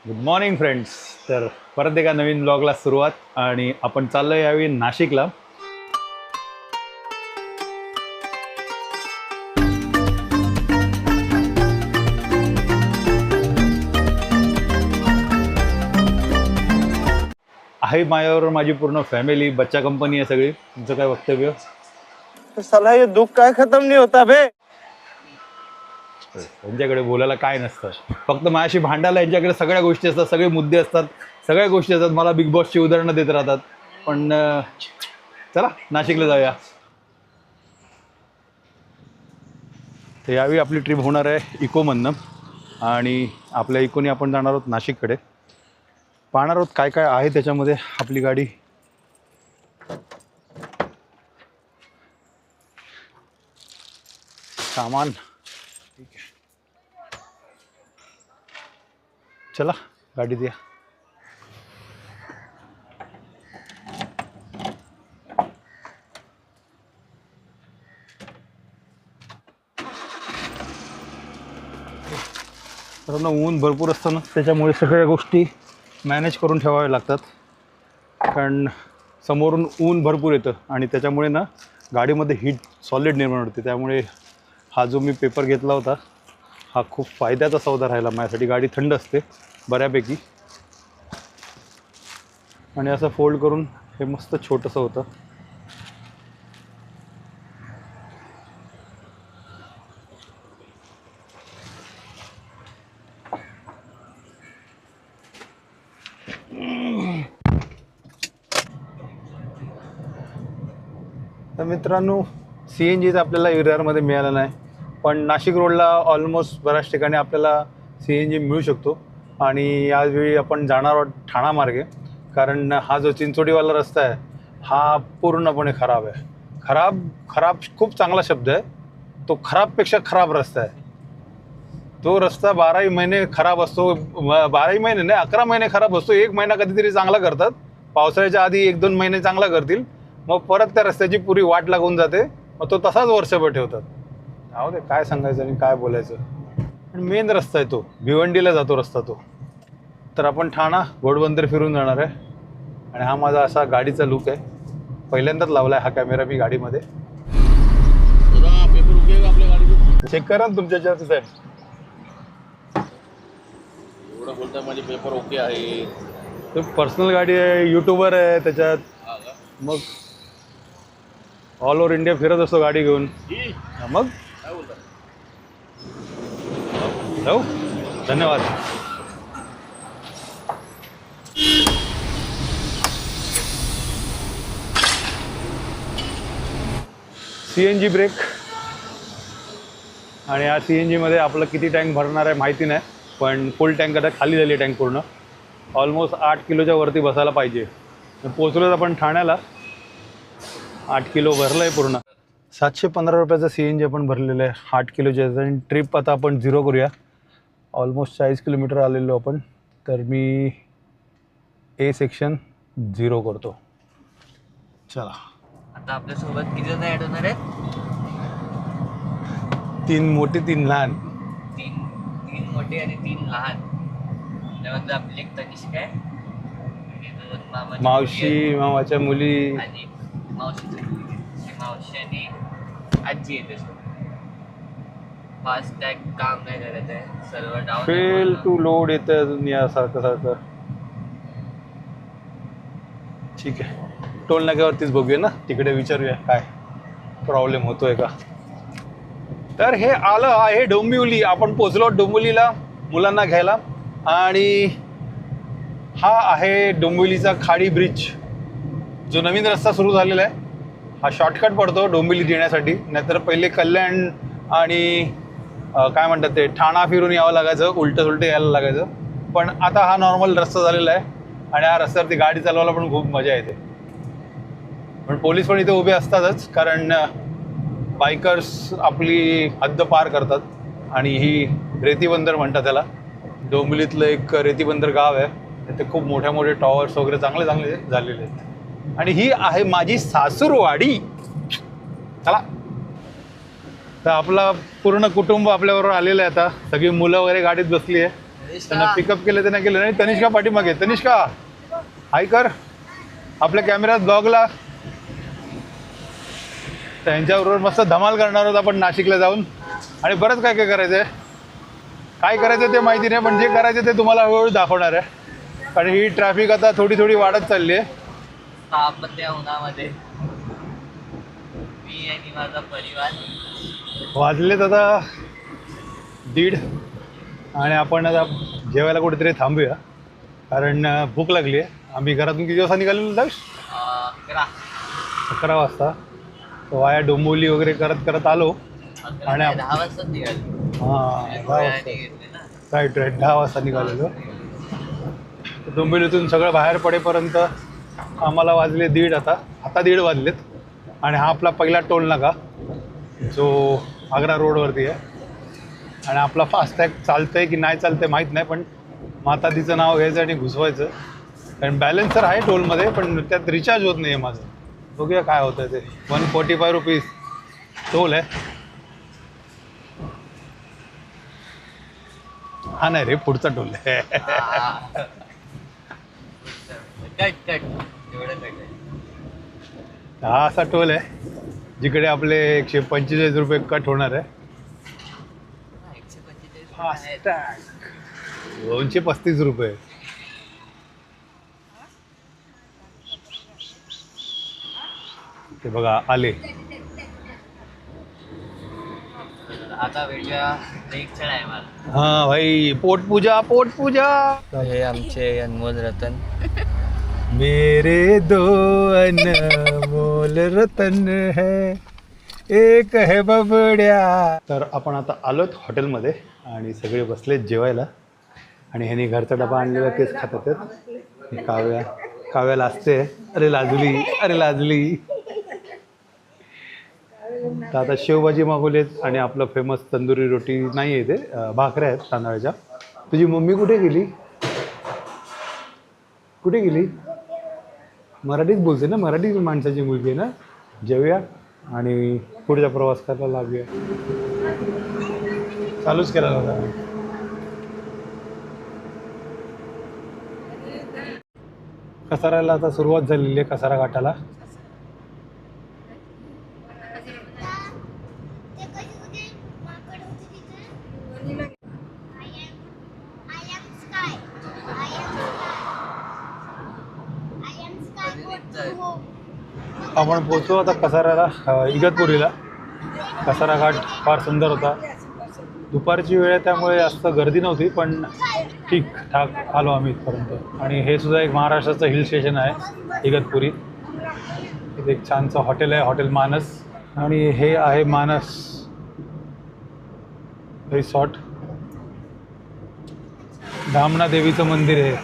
Good morning friends. तर परत एका नवीन ब्लॉगला सुरुवात आणि आपण चाललो यावेळी नाशिकला. आहे माझ्यावर माझी पूर्ण फॅमिली, बच्चा कंपनी आहे सगळी. तुमचं काय वक्तव्य? साला ये दुख काय खत्म नहीं होता बे. यांच्याकडे बोलायला काय नसतं, फक्त माझ्याशी भांडायला यांच्याकडे सगळ्या गोष्टी असतात, सगळे मुद्दे असतात, सगळ्या गोष्टी असतात. मला बिग बॉसची उदाहरणं देत राहतात. पण चला नाशिकला जाऊया. तर यावेळी आपली ट्रिप होणार आहे इकोमधनं आणि आपल्या इकोने आपण जाणार आहोत नाशिककडे. पाहणार आहोत काय काय आहे त्याच्यामध्ये. आपली गाडी सामान ठीक आहे. चला गाडी द्या. तर ऊन भरपूर असतं ना, त्याच्यामुळे सगळ्या गोष्टी मॅनेज करून ठेवाव्या लागतात. कारण समोरून ऊन भरपूर येतं आणि त्याच्यामुळे ना गाडीमध्ये हीट सॉलिड निर्माण होते. त्यामुळे हा जो मी पेपर घेतला होता हा खूप फायद्याचा सौदा राहिला माझ्यासाठी. गाडी थंड असते बऱ्यापैकी आणि असं फोल्ड करून हे मस्त छोटंसं होतं. तर मित्रांनो, CNG आपल्याला विरारमध्ये मिळालं नाही, पण नाशिक रोडला ऑलमोस्ट बऱ्याच ठिकाणी आपल्याला CNG मिळू शकतो. आणि यावेळी आपण जाणार आहोत ठाणा मार्गे, कारण हा जो चिंचोडीवाला रस्ता आहे हा पूर्णपणे खराब आहे. खराब खूप चांगला शब्द आहे. तो खराबपेक्षा खराब रस्ता आहे. तो रस्ता 12 महिने खराब असतो. 12 महिने नाही, 11 महिने खराब असतो. 1 महिना कधीतरी चांगला करतात. पावसाळ्याच्या आधी 1-2 महिने चांगला करतील, मग परत त्या रस्त्याची पुरी वाट लागून जाते. मग तो तसाच वर्षभर ठेवतात. अहो ते काय सांगायचं आणि काय बोलायचं. पण मेन रस्ता आहे तो, भिवंडीला जातो रस्ता तो. तर आपण ठाणा घोडबंदर फिरून जाणार आहे. आणि हा माझा असा गाडीचा लुक आहे. पहिल्यांदाच लावला आहे हा कॅमेरा मी गाडीमध्ये. चेक करा ना तुमच्या साहेब. एवढं बोलता माझे पेपर ओके आहे. तो पर्सनल गाडी आहे, यूट्यूबर आहे त्याच्यात. मग ऑल ओव्हर इंडिया फिरत असतो गाडी घेऊन. मग काय बोलता? जाऊ. धन्यवाद. CNG break. आणि या CNG मध्ये आपलं किती टँक भरणार आहे माहिती नाही, पण फुल टँक आता खाली झाली टँक पूर्ण. ऑलमोस्ट 8 किलोच्या वरती बसायला पाहिजे. पोचलोच आपण ठाण्याला. 8 किलो भरलं आहे पूर्ण. 715 रुपयाचा CNG आपण भरलेलं आहे 8 किलोच्या. आणि ट्रिप आता आपण 0 करूया. ऑलमोस्ट 40 किलोमीटर आलेलो आपण. तर मी A सेक्शन 0 करतो. चला. आता आपल्यासोबत किती जण ॲड होणार आहेत? 3 मोठे 3 लहान. तीन मोठे आणि 3 लहान. त्यामध्ये आपली एक तनिष्का आहे आणि 2 मावशी मामाच्या मुली आणि मावशीची मुलगी. मावशी आणि आजी येते सोबत. फास्ट टॅग काम नाही करत आहे, सर्व डाऊन. फेल टू लोड येतं या सारखं. ठीक आहे, टोल नाक्यावरतीच बघूया ना, तिकडे विचारूया काय प्रॉब्लेम होतोय का. तर हे आलं आहे डोंबिवली. आपण पोचलो डोंबिवलीला मुलांना घ्यायला. आणि हा आहे डोंबिवलीचा खाडी ब्रिज, जो नवीन रस्ता सुरू झालेला आहे. हा शॉर्टकट पडतो डोंबिवलीत येण्यासाठी. नाहीतर पहिले कल्याण आणि काय म्हणतात ते ठाणा फिरून यावं लागायचं, उलटं यायला लागायचं. पण आता हा नॉर्मल रस्ता झालेला आहे आणि या रस्त्यावरती गाडी चालवायला पण खूप मजा येते. पण पोलीस पण इथे उभे असतातच, कारण बायकर्स आपली हद्द पार करतात. आणि ही रेतीबंदर म्हणतात त्याला. डोंबिवलीतलं एक रेतीबंदर गाव आहे. तिथे खूप मोठे टॉवर्स वगैरे चांगले झालेले आहेत. आणि ही आहे माझी सासूरवाडी. चला. तर आपला पूर्ण कुटुंब आपल्याबरोबर आलेलं आहे. आता सगळी मुलं वगैरे गाडीत बसली आहे. त्यांना पिकअप केलं ते नाही केलं नाही. तनिष्का पाठीमागे. तनिष्का हाय कर आपल्या कॅमेऱ्यात ब्लॉगला. त्यांच्याबरोबर मस्त धमाल करणार आहोत आपण नाशिकला जाऊन. आणि बरंच काय काय करायचं आहे. काय करायचं ते माहिती नाही, पण जे करायचं ते तुम्हाला हळूहळू दाखवणार आहे. कारण ही ट्रॅफिक आता थोडी थोडी वाढत चालली आहे. आपण त्या उन्हामध्ये मी आणि माझा परिवार. वाजलेत आता 1:30 आणि आपण आता जेवायला कुठेतरी थांबूया, कारण भूक लागली आहे. आम्ही घरातून किती वाजता निघालेलो जाऊस? 11 वाजता. वाया डोंबिवली वगैरे करत करत आलो. आणि 10 वाजता निघालो. हां 10 वाजता घेतले ना. राईट 10 वाजता निघालेलो. डोंबिवलीतून सगळं बाहेर पडेपर्यंत आम्हाला वाजले 1:30. आता 1:30 वाजलेत. आणि हा आपला पहिला टोल नाका जो आग्रा रोडवरती आहे. आणि आपला फास्टॅग चालतंय की नाही चालतंय माहीत नाही, पण माताजीचं नाव घ्यायचं आणि घुसवायचं. कारण बॅलन्स तर आहे टोलमध्ये, पण त्यात रिचार्ज होत नाही आहे माझं. बघूया काय होतं ते. 145 रुपीज टोल आहे. हा नाही रे, पुढचा टोल आहे. कट एवढं कट आहे. हा असा टोल आहे जिकडे आपले 145 रुपये कट होणार आहे. 145 फास्टॅग 235 रुपये. ते बघा आले. आता भेटूया ब्रेकच्या टायमाला. हा भाई, पोटपूजा पोटपूजा. हे आमचे अनमोल रतन. मेरे दो अनमोल रतन है, एक है बबड्या. तर आपण आता आलोत हॉटेलमध्ये आणि सगळे बसलेत जेवायला. आणि ह्यानी घरचा डबा आणलेला तेच खातात आहेत. काव्या लाजते. अरे लाजली, अरे लाजली. तर आता शेवभाजी मागवलीत आणि आपलं फेमस तंदुरी रोटी नाही आहे, ते भाकऱ्या आहेत तांदळाच्या. तुझी मम्मी कुठे गेली? कुठे गेली? मराठीच बोलते ना, मराठी माणसाची मुलगी आहे ना. जेवूया आणि पुढचा प्रवास करायला लागूया. चालूच केला होता. कसाऱ्याला आता सुरुवात झालेली आहे, कसारा घाटाला. आपण पोचलो आता कसाऱ्याला, इगतपुरीला. कसारा घाट फार सुंदर होता. दुपारची वेळ आहे त्यामुळे जास्त गर्दी नव्हती, पण ठीकठाक आलो आम्ही इथपर्यंत. आणि हे सुद्धा एक महाराष्ट्राचं हिल स्टेशन आहे इगतपुरी. इथे एक छानसं हॉटेल आहे, हॉटेल मानस. आणि हे आहे मानस रिसॉर्ट. धामणा देवीचं मंदिर आहे.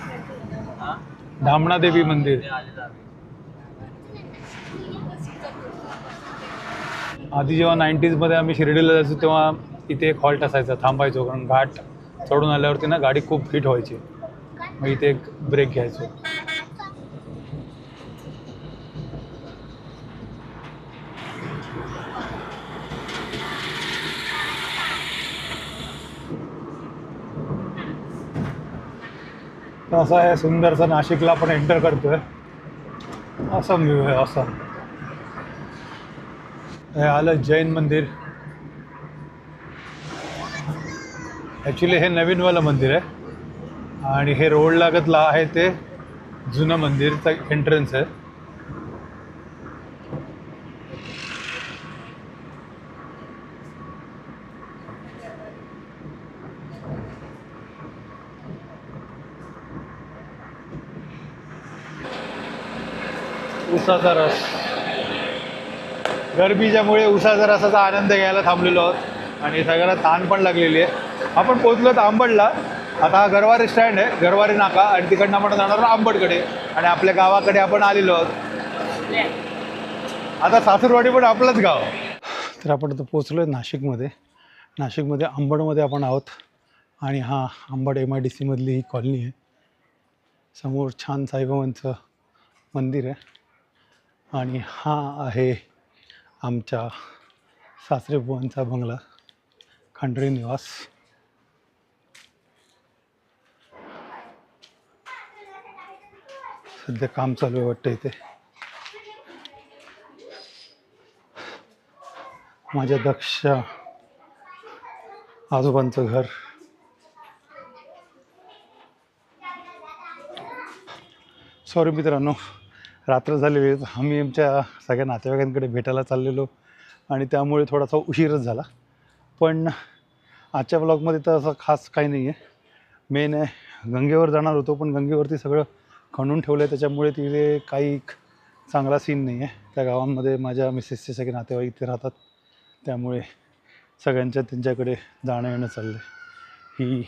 धामणा देवी मंदिर. आधी जेव्हा 90sमध्ये आम्ही शिर्डीला जायचो तेव्हा इथे एक हॉल्ट असायचा, थांबायचो. कारण घाट चढून आल्यावरती ना गाडी खूप हिट व्हायची. मग इथे एक ब्रेक घ्यायचो. तर असं आहे सुंदरसं नाशिकला आपण एंटर करतोय. असं व्ह्यू आहे. असं हे आलं जैन मंदिर. ॲक्च्युली हे नवीनवालं मंदिर आहे आणि हे रोड लागतला आहे ते जुनं मंदिरचं एंट्रन्स आहे. उसाचा रस. गरबीच्यामुळे उसाचा रसाचा आनंद घ्यायला थांबलेलो आहोत आणि सगळ्यांना तहान पण लागलेली आहे. आपण पोचलो तर आंबडला. आता हा गरवारे स्टँड आहे, गरवारे नाका. आणि तिकडनं आपण जाणार आंबडकडे. आणि आपल्या गावाकडे आपण आलेलो आहोत. आता सासूरवाडी पण आपलंच गाव. तर आपण आता पोचलो आहे नाशिकमध्ये. नाशिकमध्ये आंबडमध्ये आपण आहोत. आणि हा आंबड MIDC मधली ही कॉलनी आहे. समोर छान साईबाबांचं मंदिर आहे. आणि हा आहे आमच्या सासरेबुवांचा बंगला, खांडरे निवास. सध्या काम चालू आहे वाटतं इथे. माझ्या दक्ष आजोबांचं घर. सॉरी मित्रांनो, रात्र झालेली आहे. आम्ही आमच्या सगळ्या नातेवाईकांकडे भेटायला चाललेलो आणि त्यामुळे थोडासा उशीरच झाला. पण आजच्या ब्लॉगमध्ये तर असं खास काही नाही आहे. मेन आहे गंगेवर जाणार होतो, पण गंगेवरती सगळं खणून ठेवलं आहे, त्याच्यामुळे तिथे काही चांगला सीन नाही आहे. त्या गावांमध्ये माझ्या मिसेसचे सगळे नातेवाईक इथे राहतात, त्यामुळे सगळ्यांच्या त्यांच्याकडे जाणं येणं चाललं आहे. ही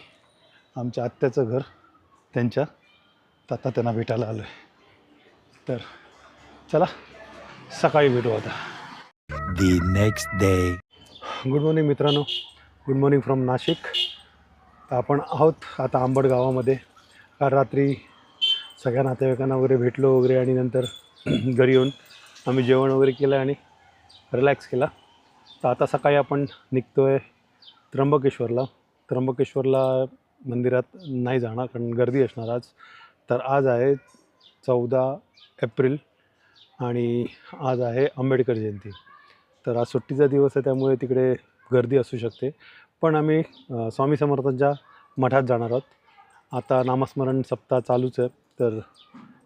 आमच्या आत्याचं घर, त्यांच्या आता त्यांना भेटायला आलो आहे. तर चला सकाळी भेटू आता. The next day. Good morning मित्रांनो, गुड मॉर्निंग फ्रॉम नाशिक. आपण आहोत आता आंबड गावामध्ये. काल रात्री सगळ्या नातेवाईकांना वगैरे भेटलो वगैरे आणि नंतर घरी येऊन आम्ही जेवण वगैरे केलं आणि रिलॅक्स केला. तर आता सकाळी आपण निघतो आहे त्र्यंबकेश्वरला. त्र्यंबकेश्वरला मंदिरात नाही जाणार कारण गर्दी असणार आज. तर आज आहे 14 एप्रिल आणि आज आहे आंबेडकर जयंती. तर आज सुट्टीचा दिवस आहे, त्यामुळे तिकडे गर्दी असू शकते. पण आम्ही स्वामी समर्थांच्या मठात जाणार आहोत. आता नामस्मरण सप्ताह चालूच आहे, तर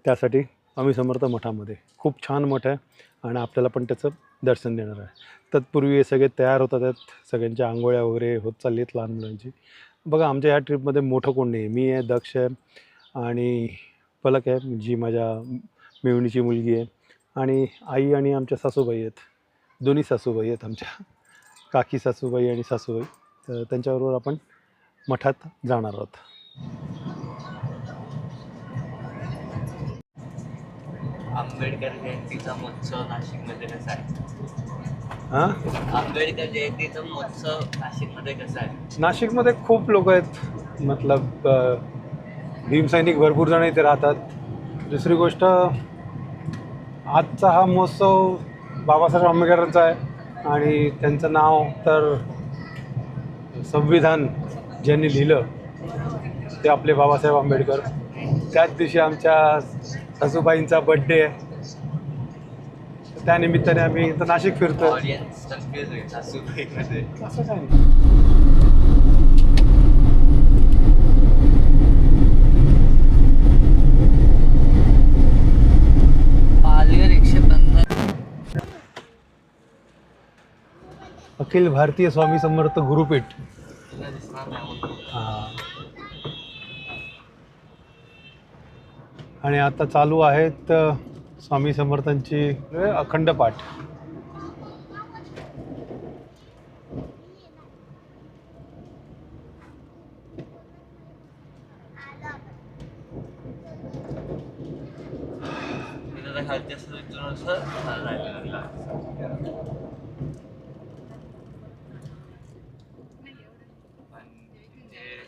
त्यासाठी स्वामी समर्थ मठामध्ये खूप छान मठ आहे आणि आपल्याला पण त्याचं दर्शन देणार आहे. तत्पूर्वी हे सगळे तयार होतात आहेत, सगळ्यांच्या आंघोळ्या वगैरे होत चालली आहेत लहान मुलांची. बघा आमच्या ह्या ट्रिपमध्ये मोठं कोण नाही. मी आहे, दक्ष आहे आणि पलक आहे जी माझ्या मेवणीची मुलगी आहे, आणि आई आणि आमच्या सासूबाई आहेत. दोन्ही सासूबाई आहेत आमच्या, काकी सासूबाई आणि सासूबाई. तर त्यांच्याबरोबर आपण मठात जाणार आहोत. आंबेडकर जयंतीचा महोत्सव नाशिकमध्ये कसा आहे? हां, आंबेडकर जयंतीचा महोत्सव नाशिकमध्ये कसा आहे? नाशिकमध्ये खूप लोक आहेत, मतलब भीमसैनिक भरपूर जण इथे राहतात. दुसरी गोष्ट, आजचा हा महोत्सव बाबासाहेब आंबेडकरांचा आहे आणि त्यांचं नाव तर संविधान ज्यांनी लिहिलं ते आपले बाबासाहेब आंबेडकर. त्याच दिवशी आमच्या सासूबाईंचा बड्डे आहे, त्यानिमित्ताने आम्ही इथं नाशिक फिरतो. ऑडियन्स कन्फ्युज होईल सासूबाईमध्ये. असं काय नाही. पालघर 150. अखिल भारतीय स्वामी समर्थ गुरुपीठ. दिसणार नाही. हां. आणि आता चालू आहेत स्वामी समर्थांची अखंड पाठ. खालच्या सुविधेनुसार राहिलेला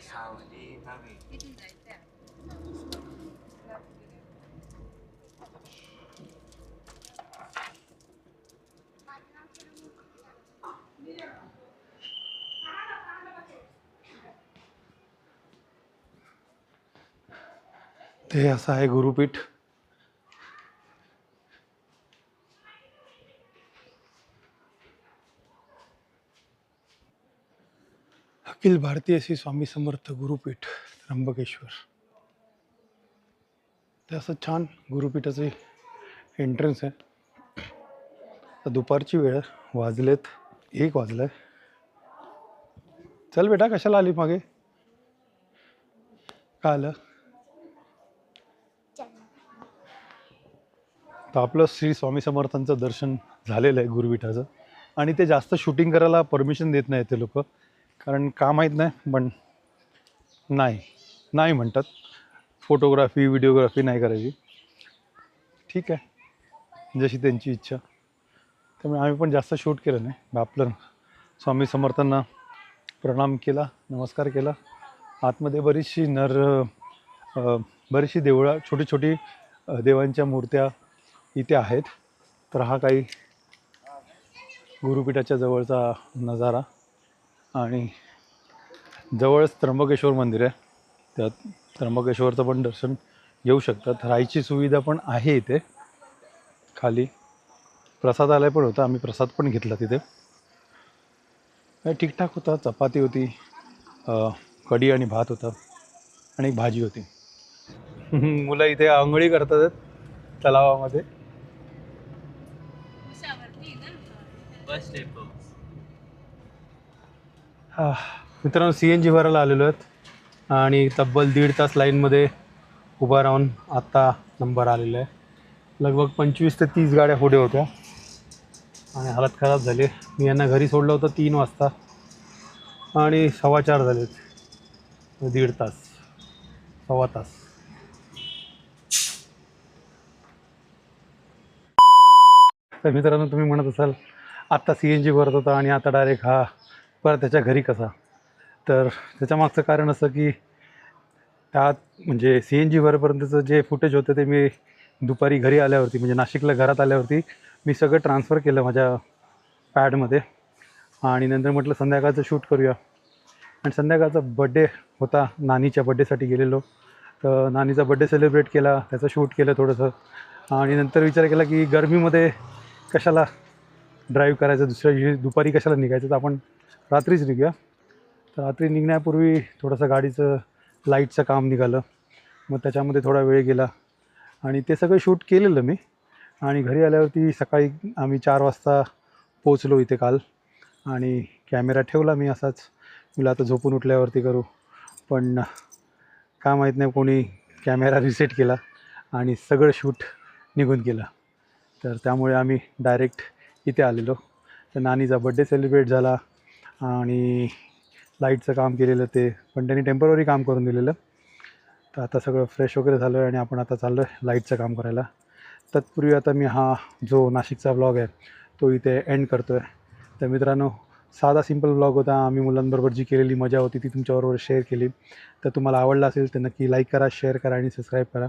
सावली नवी. ते असं आहे गुरुपीठ. अखिल भारतीय श्री स्वामी समर्थ गुरुपीठ त्र्यंबकेश्वर. ते असं छान गुरुपीठाचे एंट्रन्स आहे. तर दुपारची वेळ, वाजलेत 1 वाजलं. चल बेटा, कशाला आली मागे? काय आलं? तर आपलं श्री स्वामी समर्थांचं दर्शन झालेलं आहे गुरुपीठाचं. आणि ते जास्त शूटिंग करायला परमिशन देत नाही ते लोक, कारण का माहीत नाही, पण नाही म्हणतात. फोटोग्राफी व्हिडिओग्राफी नाही करायची. ठीक आहे, जशी त्यांची इच्छा. त्यामुळे आम्ही पण जास्त शूट केलं नाही. आपलं स्वामी समर्थांना प्रणाम केला, नमस्कार केला. आतमध्ये बरीचशी देवळं, छोटी छोटी देवांच्या मूर्त्या इथे आहेत. तर हा काही गुरुपीठाच्या जवळचा नजारा. आणि जवळच त्र्यंबकेश्वर मंदिर आहे, त्यात त्र्यंबकेश्वरचं पण दर्शन येऊ शकतात. राहायची सुविधा पण आहे इथे खाली. प्रसादालय पण होतं, आम्ही प्रसाद पण घेतला तिथे. ठीकठाक होता. चपाती होती, कढी आणि भात होता आणि एक भाजी होती. मुलं इथे आंघोळी करतात तलावामध्ये. Bus depot. मित्रांनो, CNG भरायला आलेलो आहेत आणि तब्बल 1.5 तास लाईनमध्ये उभा राहून आत्ता नंबर आलेला आहे. लगभग 25 ते 30 गाड्या पुढे होत्या आणि हालत खराब झाली. मी यांना घरी सोडलं होतं 3 वाजता आणि 4:15 झालेत. 1.5 तास, 1.25 तास. तर मित्रांनो, तुम्ही म्हणत असाल आत्ता CNG भरत होता आणि आता डायरेक्ट हा परत त्याच्या घरी कसा? तर त्याच्या मागचं कारण असं की त्यात म्हणजे CNG भरेपर्यंतचं जे फुटेज होतं ते मी दुपारी घरी आल्यावरती, म्हणजे नाशिकला घरात आल्यावरती मी सगळं ट्रान्सफर केलं माझ्या पॅडमध्ये आणि नंतर म्हटलं संध्याकाळचं शूट करूया. आणि संध्याकाळचा बड्डे होता, नानीच्या बड्डेसाठी गेलेलो. तर नानीचा बड्डे सेलिब्रेट केला, त्याचं शूट केलं थोडंसं आणि नंतर विचार केला की गरमीमध्ये कशाला ड्राईव्ह करायचं, दुसऱ्या दिवशी दुपारी कशाला निघायचं, तर आपण रात्रीच निघूया. तर रात्री निघण्यापूर्वी थोडंसं गाडीचं लाईटचं काम निघालं, मग त्याच्यामध्ये थोडा वेळ गेला आणि ते सगळं शूट केलेलं मी. आणि घरी आल्यावरती सकाळी आम्ही 4 वाजता पोचलो इथे काल आणि कॅमेरा ठेवला मी असाच. मला आता झोपून उठल्यावरती करू, पण का माहीत नाही कोणी कॅमेरा रिसेट केला आणि सगळं शूट निघून गेलं. तर त्यामुळे आम्ही डायरेक्ट इथे आलेलो. तर नानीचा बड्डे सेलिब्रेट झाला आणि लाईटचं काम केलेलं ते पण त्यांनी टेम्पररी काम करून दिलेलं. तर आता सगळं फ्रेश वगैरे झालं आहे आणि आपण आता चाललो आहे लाईटचं काम करायला. तत्पूर्वी आता मी हा जो नाशिकचा ब्लॉग आहे तो इथे एंड करतो आहे. तर मित्रांनो, साधा सिंपल ब्लॉग होता. आम्ही मुलांबरोबर जी केलेली मजा होती ती तुमच्याबरोबर शेअर केली. तर तुम्हाला आवडला असेल तर नक्की लाईक करा, शेअर करा आणि सबस्क्राईब करा.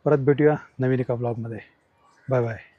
परत भेटूया नवीन एका ब्लॉगमध्ये. Bye bye.